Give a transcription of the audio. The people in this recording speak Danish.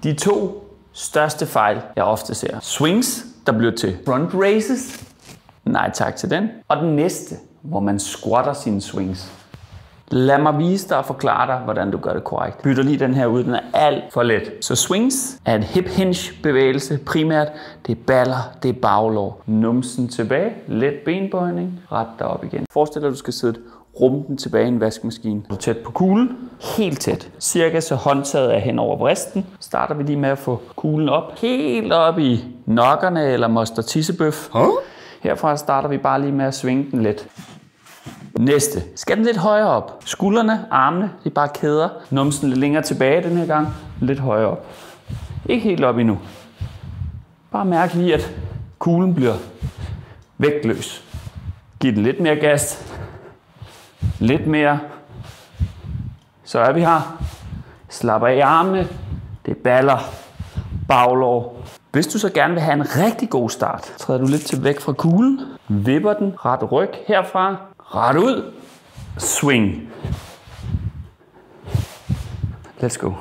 De 2 største fejl, jeg ofte ser. Swings, der bliver til front raises. Nej tak til den. Og den næste, hvor man squatter sine swings. Lad mig vise dig og forklare dig, hvordan du gør det korrekt. Bytter lige den her ud, den er alt for let. Så swings er en hip hinge bevægelse primært. Det er baller, det er baglår. Numsen tilbage, let benbøjning, ret dig op igen. Forestil dig, at du skal sidde rumpen tilbage i en vaskemaskine. Du er tæt på kuglen, helt tæt. Cirka så håndtaget er hen over brysten. Starter vi lige med at få kuglen op. Helt op i nokkerne eller moster tissebøf. Herfra starter vi bare lige med at svinge den lidt. Næste. Skal den lidt højere op. Skuldrene, armene, de er bare kæder. Numsen lidt længere tilbage den her gang. Lidt højere op. Ikke helt op endnu. Bare mærk lige, at kuglen bliver vægtløs. Giv den lidt mere gas. Lidt mere. Så er vi her. Slap af i armene. Det er baller. Baglår. Hvis du så gerne vil have en rigtig god start, træder du lidt til væk fra kuglen. Vipper den. Ret ryg herfra. Ret ud. Swing. Let's go.